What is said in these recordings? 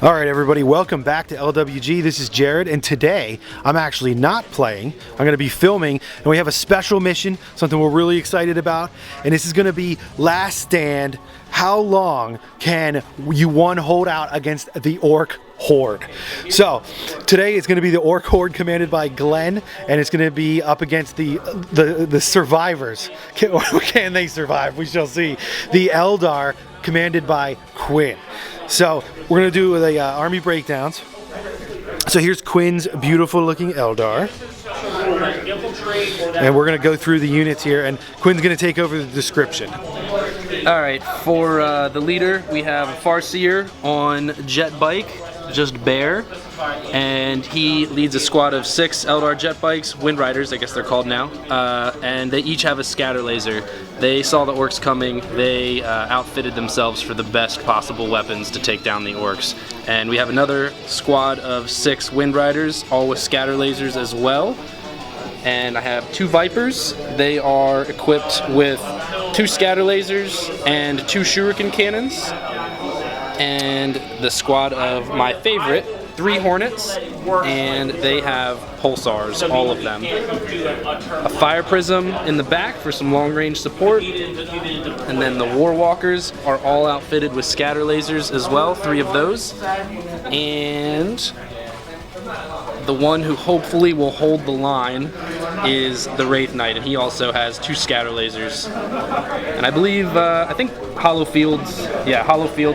Alright everybody, welcome back to LWG. This is Jared, and today I'm actually not playing. I'm going to be filming, and we have a special mission, something we're really excited about, and this is going to be Last Stand. How long can you hold out against the Orc Horde? So today it's going to be the Orc Horde commanded by Glenn, and it's going to be up against the survivors. Can they survive? We shall see. The Eldar commanded by Quinn. So we're going to do the army breakdowns. So here's Quinn's beautiful looking Eldar. And we're going to go through the units here, and Quinn's going to take over the description. Alright, for the leader, we have a Farseer on jet bike, just bear, and he leads a squad of 6 Eldar jet bikes, Wind Riders, I guess they're called now, and they each have a scatter laser. They saw the Orcs coming, they outfitted themselves for the best possible weapons to take down the Orcs. And we have another squad of 6 Wind Riders, all with scatter lasers as well. And I have 2 Vipers. They are equipped with 2 scatter lasers and 2 shuriken cannons. And the squad of my favorite, 3 Hornets, and they have pulsars, all of them. A fire prism in the back for some long-range support, and then the War Walkers are all outfitted with scatter lasers as well, 3 of those, and the one who hopefully will hold the line is the Wraith Knight, and he also has 2 scatter lasers. And I believe, I think hollow fields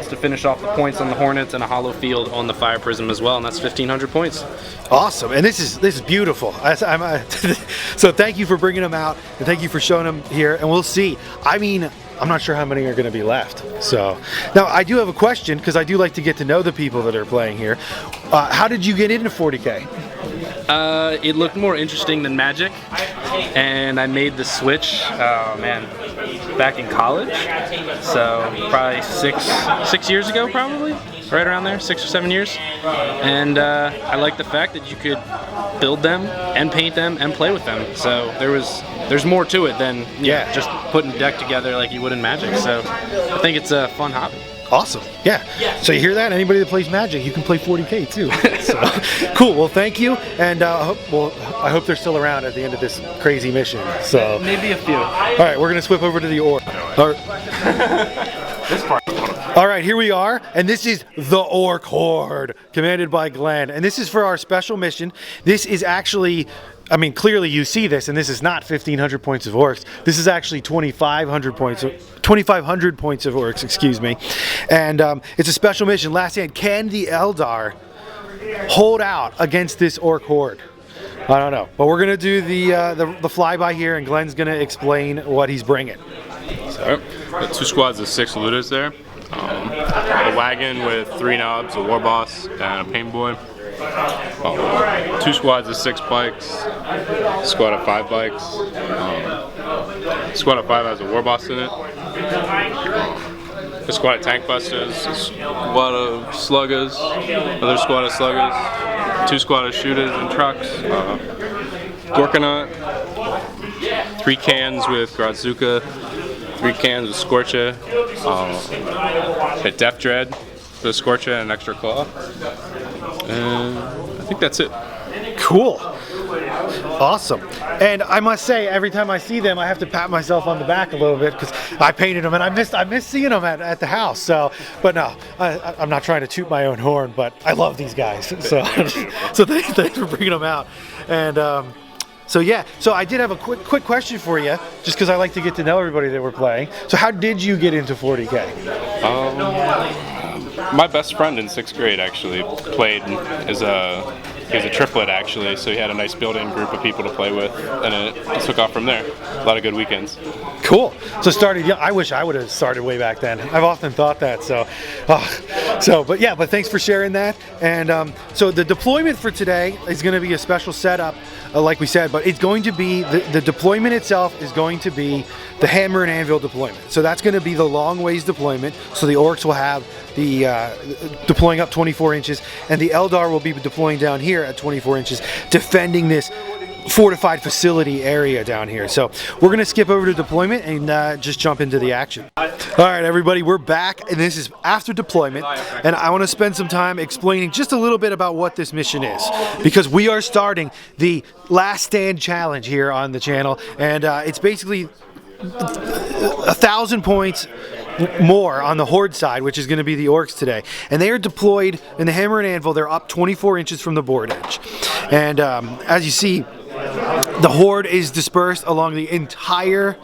to finish off the points on the Hornets, and a hollow field on the Fire Prism as well, and that's 1,500 points. Awesome, and this is beautiful. So thank you for bringing them out, and thank you for showing them here, and we'll see. I mean, I'm not sure how many are going to be left. So now I do have a question, because I do like to get to know the people that are playing here. How did you get into 40k? It looked more interesting than Magic, and I made the switch, back in college, so probably six years ago, probably, right around there, 6 or 7 years, and I like the fact that you could build them and paint them and play with them, so there's more to it than just putting a deck together like you would in Magic, so I think it's a fun hobby. Awesome. Yeah. So you hear that? Anybody that plays Magic, you can play 40k too. So cool. Well, thank you, and I hope they're still around at the end of this crazy mission. So maybe a few. All right, we're gonna swip over to the Orc. This part. All right, here we are, and this is the Orc Horde, commanded by Glenn, and this is for our special mission. This is actually, I mean, clearly you see this, and this is not 1,500 points of Orcs. This is actually 2,500 points of Orcs, excuse me. And it's a special mission. Last Stand. Can the Eldar hold out against this Orc Horde? I don't know, but we're gonna do the flyby here, and Glenn's gonna explain what he's bringing. So, 2 squads of 6 looters there. A wagon with 3 knobs, a war boss, and a pain boy. 2 squads of 6 bikes, a squad of 5 bikes. Squad of 5 has a war boss in it. A squad of tank busters, a squad of sluggers, another squad of sluggers, 2 squad of shooters and trucks, Gorkanaut, 3 cans with Gradzuka, 3 cans with Scorcha, a Death Dread for the Scorcha and an extra claw. And I think that's it. Cool. Awesome. And I must say, every time I see them, I have to pat myself on the back a little bit, because I painted them, and I miss seeing them at the house. So, but no, I'm not trying to toot my own horn, but I love these guys. So, thanks for bringing them out. And so yeah, so I did have a quick question for you, just because I like to get to know everybody that we're playing. So how did you get into 40k? My best friend in 6th grade actually played as he was a triplet actually, so he had a nice built-in group of people to play with, and it took off from there. A lot of good weekends. Cool. So I wish I would have started way back then. I've often thought that. But thanks for sharing that. And so the deployment for today is going to be a special setup, like we said, but it's going to be the deployment itself is going to be the hammer and anvil deployment. So that's going to be the long ways deployment. So the Orcs will have the deploying up 24 inches, and the Eldar will be deploying down here at 24 inches, defending this fortified facility area down here. So we're going to skip over to deployment and just jump into the action. All All right, everybody, we're back, and this is after deployment, and I want to spend some time explaining just a little bit about what this mission is, because we are starting the Last Stand Challenge here on the channel, and it's basically 1,000 points more on the Horde side, which is going to be the Orks today, and they are deployed in the Hammer and Anvil. They're up 24 inches from the board edge, and as you see, the Horde is dispersed along the entire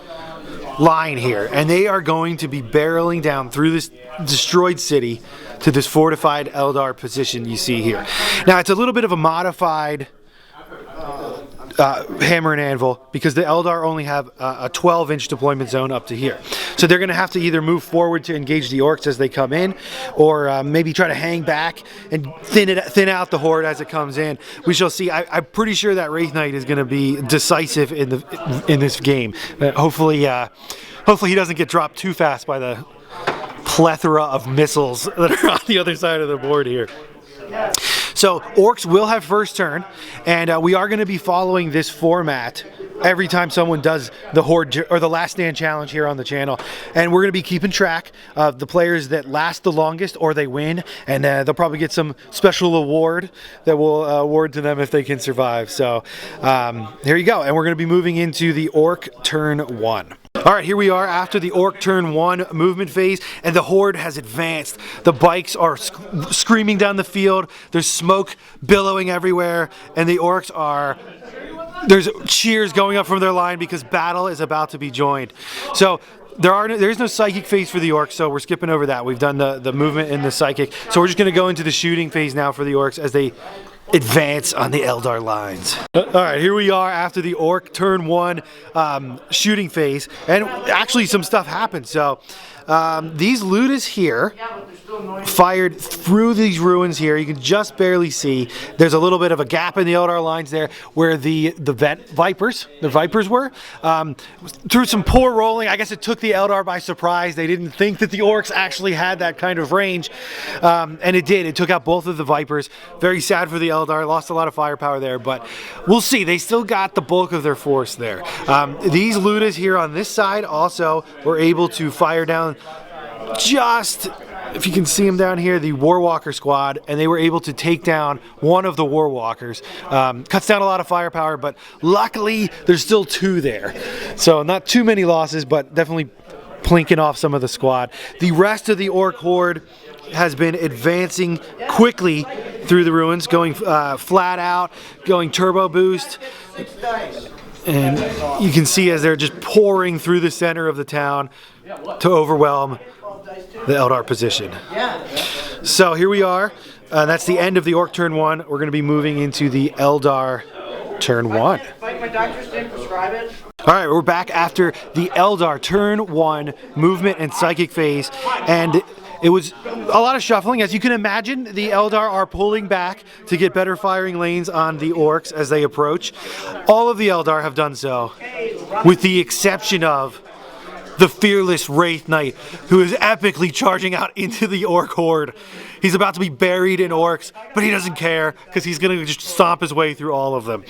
line here, and they are going to be barreling down through this destroyed city to this fortified Eldar position you see here. Now, it's a little bit of a modified Hammer and Anvil, because the Eldar only have a 12-inch deployment zone up to here. So they're going to have to either move forward to engage the Orks as they come in, or maybe try to hang back and thin out the Horde as it comes in. We shall see. I'm pretty sure that Wraith Knight is going to be decisive in this game. Hopefully he doesn't get dropped too fast by the plethora of missiles that are on the other side of the board here. So Orks will have first turn, and we are going to be following this format every time someone does the Horde or the Last Stand Challenge here on the channel, and we're going to be keeping track of the players that last the longest or they win, and they'll probably get some special award that we'll award to them if they can survive. So here you go, and we're going to be moving into the Ork turn 1. All right, here we are after the Ork turn 1 movement phase, and the Horde has advanced. The bikes are screaming down the field. There's smoke billowing everywhere, and the Orks are... There's cheers going up from their line because battle is about to be joined. So there's no psychic phase for the Orks, so we're skipping over that. We've done the movement in the psychic, so we're just going to go into the shooting phase now for the Orks as they advance on the Eldar lines. All right, here we are after the Ork turn 1 shooting phase, and actually some stuff happened. So these Ludus here fired through these ruins here. You can just barely see. There's a little bit of a gap in the Eldar lines there where the Vipers were. Through some poor rolling, I guess it took the Eldar by surprise. They didn't think that the Orks actually had that kind of range, and it did. It took out both of the Vipers. Very sad for the Eldar. Lost a lot of firepower there, but we'll see. They still got the bulk of their force there. These Ludus here on this side also were able to fire down just, if you can see them down here, the Warwalker squad, and they were able to take down one of the Warwalkers. Cuts down a lot of firepower, but luckily there's still 2 there. So not too many losses, but definitely plinking off some of the squad. The rest of the Ork Horde has been advancing quickly through the ruins, going flat out, going turbo boost. And you can see as they're just pouring through the center of the town to overwhelm the Eldar position. So here we are. That's the end of the Ork turn 1. We're going to be moving into the Eldar turn 1. All right, we're back after the Eldar turn 1 movement and psychic phase, and it was a lot of shuffling. As you can imagine, the Eldar are pulling back to get better firing lanes on the Orks as they approach. All of the Eldar have done so, with the exception of the fearless Wraith Knight, who is epically charging out into the Ork Horde. He's about to be buried in Orks, but he doesn't care because he's going to just stomp his way through all of them.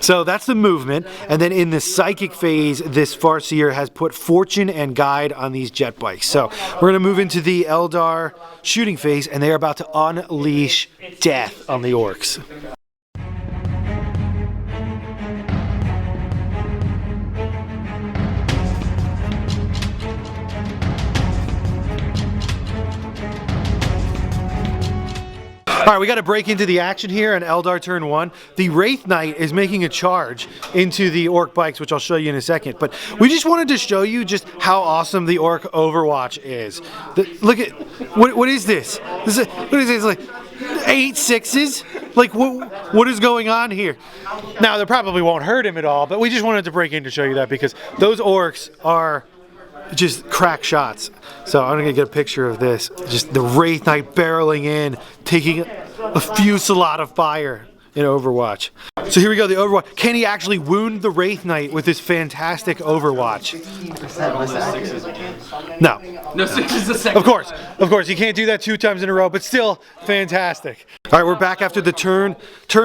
So that's the movement. And then in the psychic phase, this Farseer has put Fortune and Guide on these jet bikes. So we're going to move into the Eldar shooting phase, and they're about to unleash death on the Orks. All right, we got to break into the action here on Eldar turn 1. The Wraith Knight is making a charge into the Ork bikes, which I'll show you in a second. But we just wanted to show you just how awesome the Ork Overwatch is. Look at, what is this? What is this, like 8 6s? Like, what is going on here? Now, they probably won't hurt him at all, but we just wanted to break in to show you that because those Orks are just crack shots. So I'm gonna get a picture of this. Just the Wraith Knight barreling in, taking a fusillade of fire in Overwatch. So here we go, the Overwatch. Can he actually wound the Wraith Knight with this fantastic Overwatch? No. No 6 is the second. Of course, you can't do that 2 times in a row, but still fantastic. All right, we're back after the turn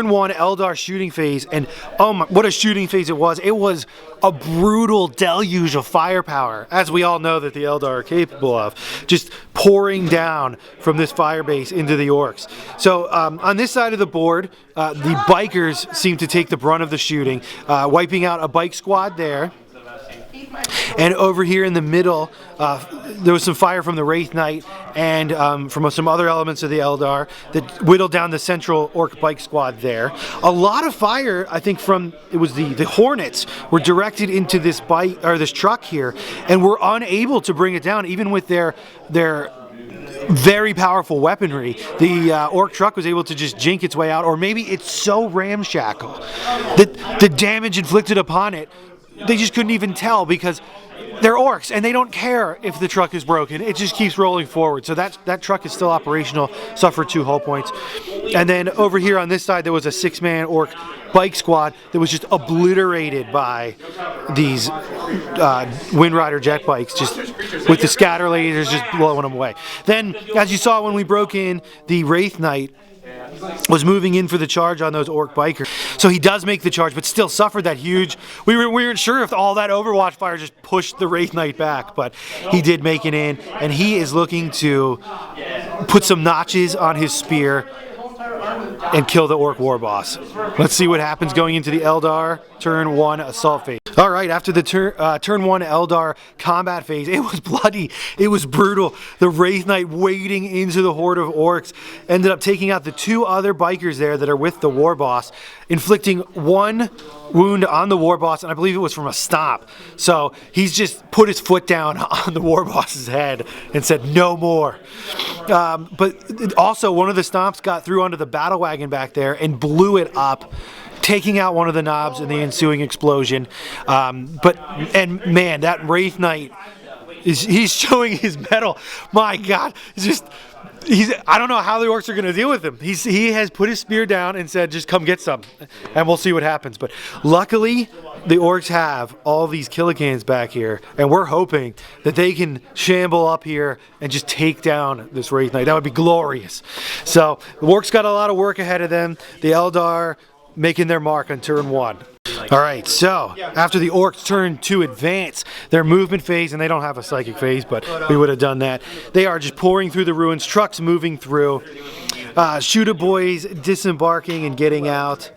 one Eldar shooting phase, and oh my, what a shooting phase it was. It was a brutal deluge of firepower, as we all know that the Eldar are capable of, just pouring down from this fire base into the Orks. So on this side of the board, the bikers seem to take the brunt of the shooting, wiping out a bike squad there. And over here in the middle, there was some fire from the Wraith Knight and from some other elements of the Eldar that whittled down the central Orc bike squad there. A lot of fire, I think, from it was the Hornets were directed into this bike or this truck here, and were unable to bring it down, even with their very powerful weaponry. The Orc truck was able to just jink its way out, or maybe it's so ramshackle that the damage inflicted upon it, they just couldn't even tell, because they're Orcs and they don't care if the truck is broken. It just keeps rolling forward. So that truck is still operational, suffered 2 hull points. And then over here on this side, there was a 6-man Orc bike squad that was just obliterated by these Wind Rider jet bikes, just with the scatter lasers just blowing them away. Then, as you saw when we broke in, the Wraith Knight was moving in for the charge on those Orc bikers. So he does make the charge, but still suffered that huge... We weren't sure if all that Overwatch fire just pushed the Wraith Knight back, but he did make it in, and he is looking to put some notches on his spear and kill the Orc war boss. Let's see what happens going into the Eldar turn 1 assault phase. All right, after the turn 1 Eldar combat phase, it was bloody, it was brutal. The Wraith Knight wading into the horde of Orcs ended up taking out the 2 other bikers there that are with the war boss, inflicting 1 wound on the war boss, and I believe it was from a stomp. So he's just put his foot down on the war boss's head and said no more. But also one of the stomps got through onto the battle wagon back there and blew it up, taking out one of the knobs in the ensuing explosion. And man, that Wraith Knight he's showing his mettle. My God, I don't know how the Orcs are going to deal with him. He has put his spear down and said, just come get some, and we'll see what happens. But luckily, the Orcs have all these killicans back here, and we're hoping that they can shamble up here and just take down this Wraith Knight. That would be glorious. So the Orcs got a lot of work ahead of them. The Eldar making their mark on turn 1. All right, so after the Orcs turn to advance their movement phase, and they don't have a psychic phase, but we would have done that. They are just pouring through the ruins, trucks moving through, shooter boys disembarking and getting out.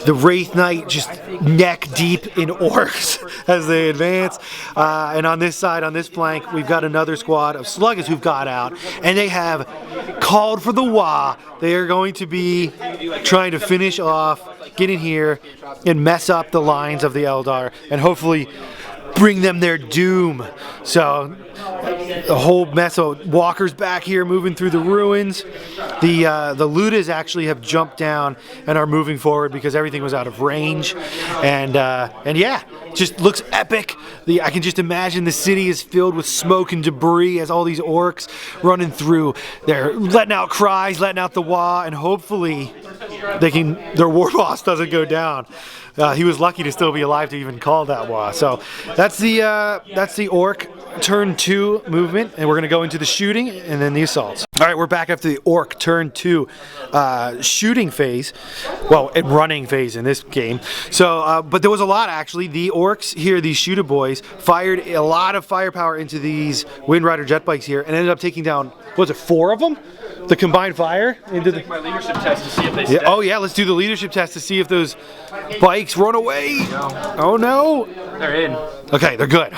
The Wraith Knight just neck deep in Orcs as they advance. And on this side, on this flank, we've got another squad of Sluggers who've got out, and they have called for the Wah. They are going to be trying to finish off, get in here, and mess up the lines of the Eldar, and hopefully bring them their doom. So a whole mess of walkers back here moving through the ruins. The Ludas actually have jumped down and are moving forward because everything was out of range. And yeah, just looks epic. I can just imagine the city is filled with smoke and debris as all these Orcs running through. They're letting out cries, letting out the wah, and hopefully their war boss doesn't go down. He was lucky to still be alive to even call that wah. So that's the Orc turn 2 movement, and we're going to go into the shooting and then the assaults. All right, we're back after the Orc turn 2 shooting phase. Well, and running phase in this game. So, but there was a lot actually. The Orcs here, these shooter boys, fired a lot of firepower into these Wind Rider jet bikes here, and ended up taking down, what was it, 4 of them? The combined fire into the... my leadership test to see if they stay. Oh yeah, let's do the leadership test to see if those bikes run away. No. Oh no. They're in. Okay, they're good.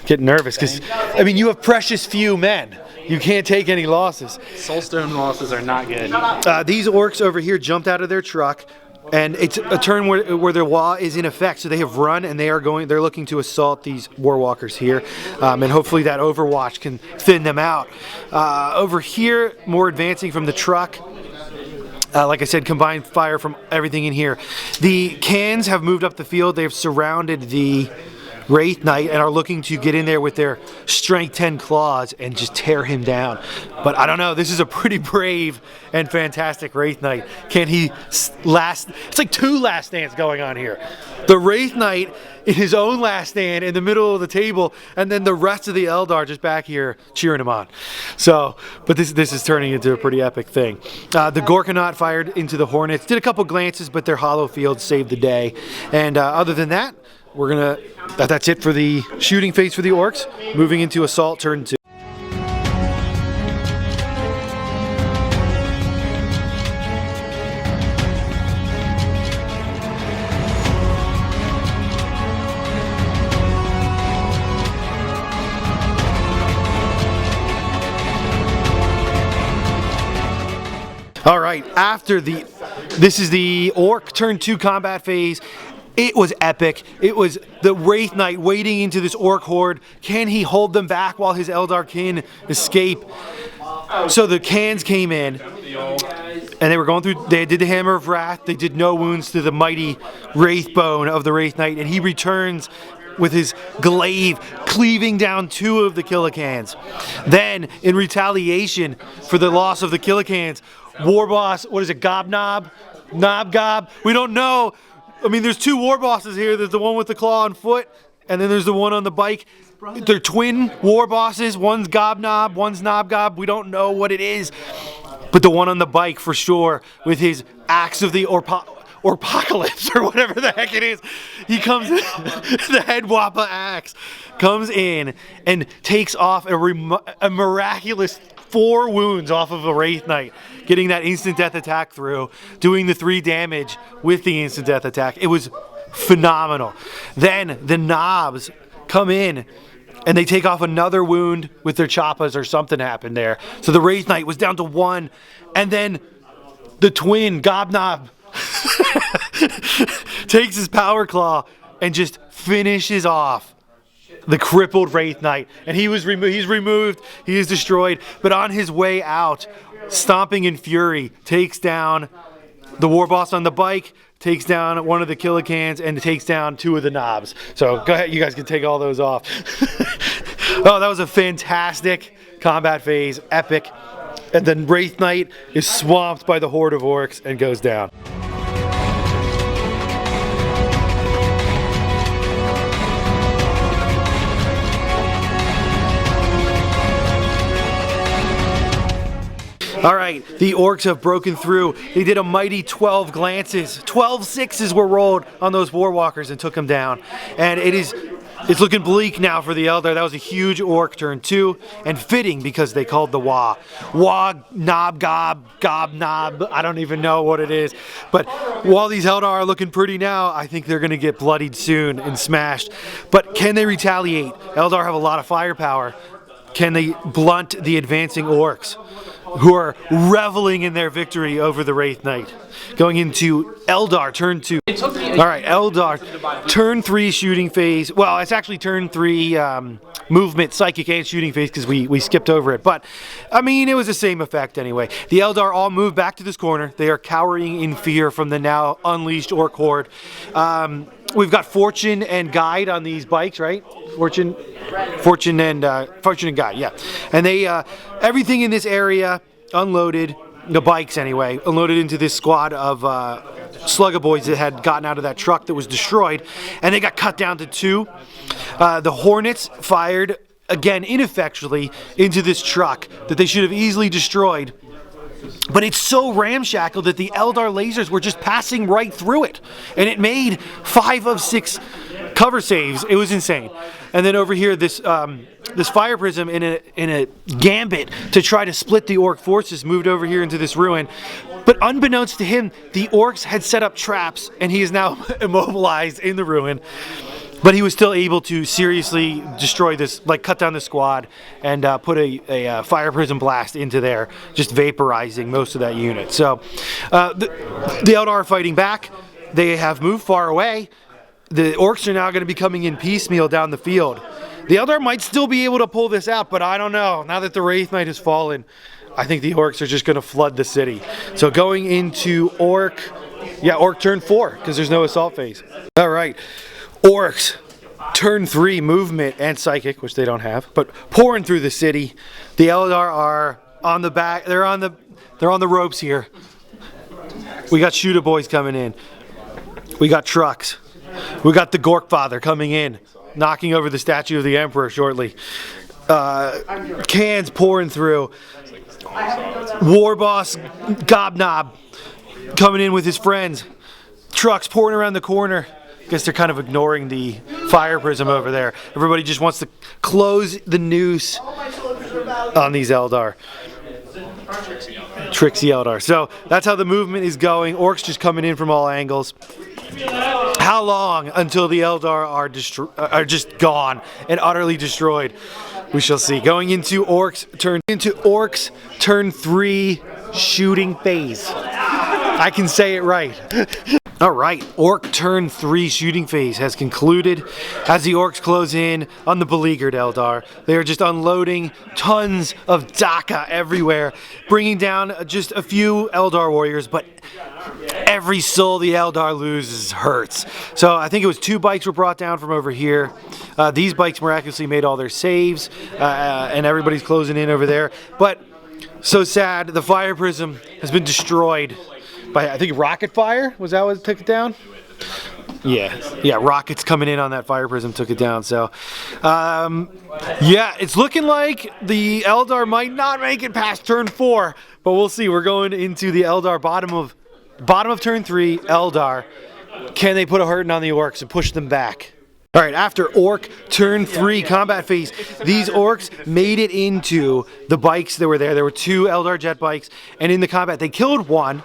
Getting nervous because, I mean, you have precious few men. You can't take any losses. Soulstone losses are not good. These Orcs over here jumped out of their truck, and it's a turn where their wah is in effect. So they have run, and they're looking to assault these Warwalkers here, and hopefully that Overwatch can thin them out. Over here, more advancing from the truck. Like I said, combined fire from everything in here. The cans have moved up the field. They've surrounded the Wraith Knight and are looking to get in there with their strength 10 claws and just tear him down. But I don't know, this is a pretty brave and fantastic Wraith Knight. Can he last? It's like 2 last stands going on here. The Wraith Knight in his own last stand in the middle of the table, and then the rest of the Eldar just back here cheering him on. So, but this is turning into a pretty epic thing. The Gorkanaut fired into the Hornets, did a couple glances, but their hollow field saved the day. And other than that, that's it for the shooting phase for the Orcs. Moving into assault turn 2. All right, this is the Orc turn 2 combat phase. It was epic. It was the Wraith Knight wading into this Orc horde. Can he hold them back while his Eldar kin escape? So the cans came in, and they were going through, they did the Hammer of Wrath. They did no wounds to the mighty Wraith Bone of the Wraith Knight, and he returns with his glaive cleaving down 2 of the Killicans. Then, in retaliation for the loss of the Killicans, War Boss, what is it, Gobnob? Nobgob? We don't know. I mean, there's 2 war bosses here. There's the one with the claw on foot, and then there's the one on the bike. They're twin war bosses. One's Gobnob, one's Nobgob. We don't know what it is. But the one on the bike, for sure, with his Axe of the Orpocalypse, or whatever the heck it is. He comes in, the Head Wappa Axe, comes in and takes off a miraculous 4 wounds off of a Wraith Knight, getting that instant death attack through, doing the 3 damage with the instant death attack. It was phenomenal. Then the Knobs come in and they take off another wound with their choppas, or something happened there. So the Wraith Knight was down to 1, and then the twin Gobnob takes his power claw and just finishes off the crippled Wraith Knight, and he's removed, he is destroyed, but on his way out, stomping in fury, takes down the war boss on the bike, takes down one of the Killicans, and takes down 2 of the Knobs. So go ahead, you guys can take all those off. Oh, that was a fantastic combat phase, epic. And then Wraith Knight is swamped by the horde of Orcs and goes down. All right, the Orcs have broken through. They did a mighty 12 glances. 12 sixes were rolled on those Warwalkers and took them down. And it's looking bleak now for the Eldar. That was a huge Orc turn 2, and fitting because they called the Wa. Wa, Nob, Gob, Nob, I don't even know what it is. But while these Eldar are looking pretty now, I think they're going to get bloodied soon and smashed. But can they retaliate? Eldar have a lot of firepower. Can they blunt the advancing Orcs, who are reveling in their victory over the Wraith Knight? Going into Eldar turn 2. All right, Eldar turn 3 shooting phase. Well, it's actually turn 3 movement, psychic, and shooting phase, because we skipped over it. But I mean, it was the same effect anyway. The Eldar all move back to this corner. They are cowering in fear from the now unleashed Orc horde. We've got Fortune and Guide on these bikes, right? Fortune and Guide, yeah. And they everything in this area unloaded. The bikes anyway, unloaded into this squad of Slugga boys that had gotten out of that truck that was destroyed, and they got cut down to 2. The Hornets fired, again ineffectually, into this truck that they should have easily destroyed. But it's so ramshackle that the Eldar lasers were just passing right through it. And it made 5 of 6 cover saves. It was insane. And then over here, this fire prism in a gambit to try to split the Orc forces moved over here into this ruin. But unbeknownst to him, the Orcs had set up traps, and he is now immobilized in the ruin. But he was still able to seriously destroy this, like cut down the squad, and put a fire prism blast into there, just vaporizing most of that unit. So the Eldar are fighting back. They have moved far away. The Orcs are now going to be coming in piecemeal down the field. The Eldar might still be able to pull this out, but I don't know. Now that the Wraith Knight has fallen, I think the Orcs are just going to flood the city. So going into Orc turn 4, because there's no assault phase. All right. Orcs, turn 3 movement and psychic, which they don't have, but pouring through the city. The Eldar are on the back. They're on the ropes here. We got shooter boys coming in. We got trucks. We got the Gork Father coming in, knocking over the statue of the Emperor shortly. Cans pouring through. War Boss Gobnob coming in with his friends. Trucks pouring around the corner. Guess they're kind of ignoring the fire prism over there. Everybody just wants to close the noose on these Eldar. Tricksy Eldar. So that's how the movement is going. Orcs just coming in from all angles. How long until the Eldar are just gone and utterly destroyed? We shall see. Going into Orcs turn 3 shooting phase. I can say it right. All right, Orc turn 3 shooting phase has concluded as the Orcs close in on the beleaguered Eldar. They are just unloading tons of Daka everywhere, bringing down just a few Eldar warriors, but every soul the Eldar loses hurts. So I think it was 2 bikes were brought down from over here. These bikes miraculously made all their saves, and everybody's closing in over there. But so sad, the fire prism has been destroyed by, I think, rocket fire. Was that what took it down? Yeah, rockets coming in on that fire prism took it down. So, yeah, it's looking like the Eldar might not make it past turn 4, but we'll see. We're going into the Eldar bottom of turn 3. Eldar, can they put a hurting on the Orcs and push them back? All right, after Orc turn 3 combat phase, these Orcs made it into the bikes that were there. There were 2 Eldar jet bikes, and in the combat they killed one.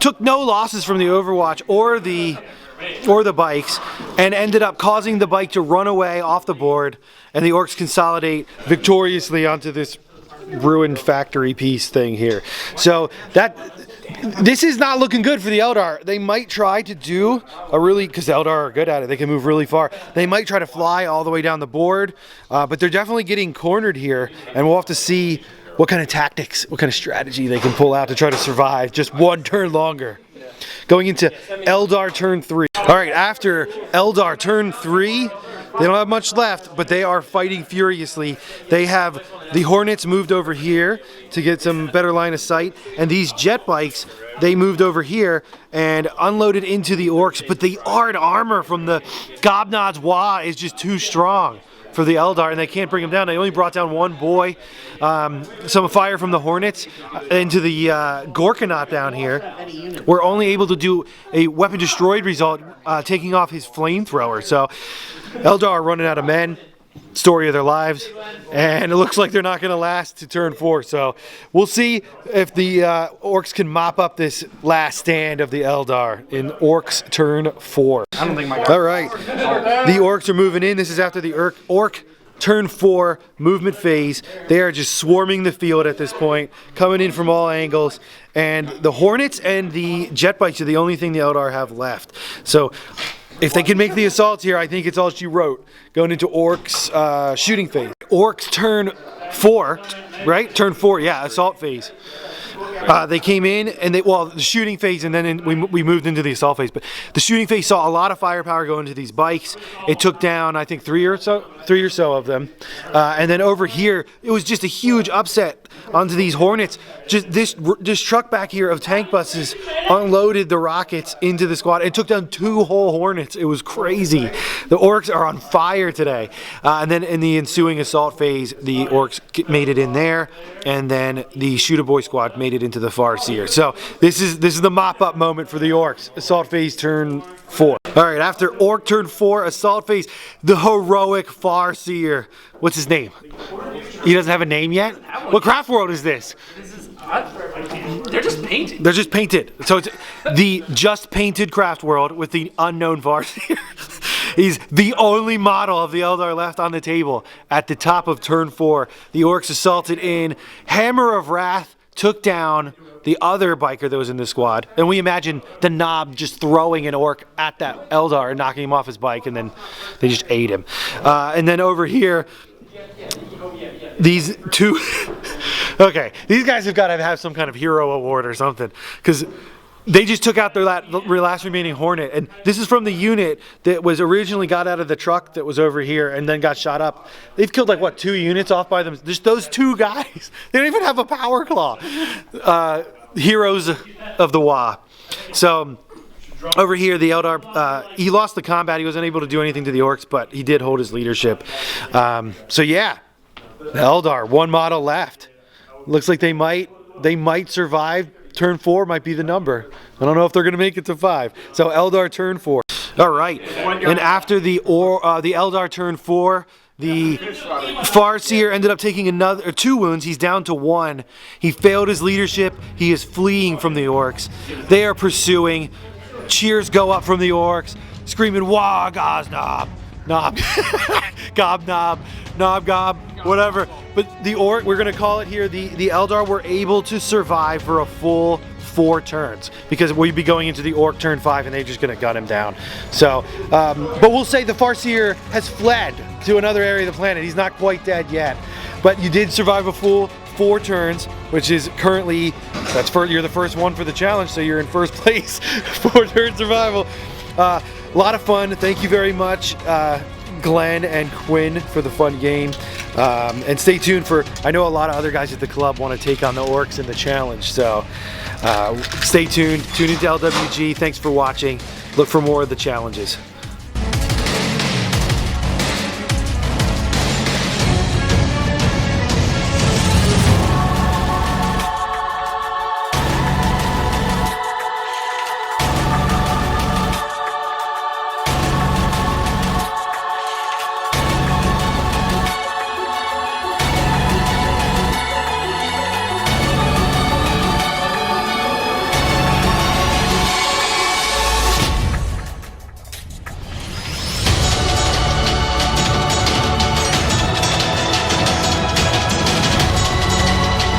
Took no losses from the Overwatch or the bikes, and ended up causing the bike to run away off the board, and the Orcs consolidate victoriously onto this ruined factory piece thing here. So this is not looking good for the Eldar. They might try to do because the Eldar are good at it. They can move really far. They might try to fly all the way down the board, but they're definitely getting cornered here, and we'll have to see what kind of tactics, what kind of strategy they can pull out to try to survive just one turn longer. Going into Eldar turn 3. All right, after Eldar turn 3, they don't have much left, but they are fighting furiously. They have the Hornets moved over here to get some better line of sight, and these jet bikes, they moved over here and unloaded into the Orcs, but the hard armor from the Gobnod's Wa is just too strong for the Eldar, and they can't bring them down. They only brought down one boy. Some fire from the Hornets into the Gorkanaut down here. We're only able to do a weapon destroyed result, taking off his flamethrower. So Eldar are running out of men. Story of their lives, and it looks like they're not going to last to turn 4. So we'll see if the Orcs can mop up this last stand of the Eldar in Orcs turn 4. I don't think my. All right, the Orcs are moving in. This is after the Orc turn 4 movement phase. They are just swarming the field at this point, coming in from all angles, and the Hornets and the jet bikes are the only thing the Eldar have left. So if they can make the assaults here, I think it's all she wrote. Going into Orcs shooting phase. Orcs turn 4, right? Turn 4, yeah, assault phase. They came in and the shooting phase, and then we moved into the assault phase. But the shooting phase saw a lot of firepower go into these bikes. It took down, I think, 3 or so of them. And then over here, it was just a huge upset onto these Hornets. Just this truck back here of tank buses unloaded the rockets into the squad. It took down 2 whole Hornets. It was crazy. The Orcs are on fire today. And then in the ensuing assault phase, the Orcs made it in there, and then the shooter boy squad made it into the Farseer. So this is the mop-up moment for the Orcs. Assault phase turn 4. All right, after Orc turn 4, assault phase, the heroic Farseer. What's his name? He doesn't have a name yet? What craft world is this? They're just painted. They're just painted. So it's the just painted craft world with the unknown Farseer. He's the only model of the Eldar left on the table at the top of turn 4. The Orcs assaulted in. Hammer of Wrath took down the other biker that was in the squad. And we imagine the Knob just throwing an Orc at that Eldar and knocking him off his bike, and then they just ate him. And then over here, these 2... Okay, these guys have got to have some kind of hero award or something, because they just took out their last remaining Hornet, and this is from the unit that was originally got out of the truck that was over here and then got shot up. They've killed like what, 2 units off by them. Just those 2 guys. They don't even have a power claw. Heroes of the WA. So over here, the Eldar, he lost the combat. He wasn't able to do anything to the Orks, but he did hold his leadership. So yeah, the Eldar, 1 model left. Looks like they might survive. Turn 4 might be the number. I don't know if they're going to make it to 5. So Eldar turn 4. All right. And after the Eldar turn 4, the Farseer ended up taking 2 wounds. He's down to 1. He failed his leadership. He is fleeing from the Orks. They are pursuing. Cheers go up from the Orks, screaming, "Wah, Gosnob, Knob, Gob, Knob, Knob, Gob," whatever. But the Ork, we're gonna call it here, the Eldar were able to survive for a full 4 turns because we'd be going into the Ork turn 5 and they're just gonna gun him down. So, but we'll say the Farseer has fled to another area of the planet. He's not quite dead yet, but you did survive a full 4 turns, which is currently, you're the first one for the challenge, so you're in first place. 4 turn survival. A lot of fun. Thank you very much, Glenn and Quinn, for the fun game. And stay tuned for, I know a lot of other guys at the club want to take on the Orks in the challenge, so stay tuned. Tune into LWG. Thanks for watching. Look for more of the challenges.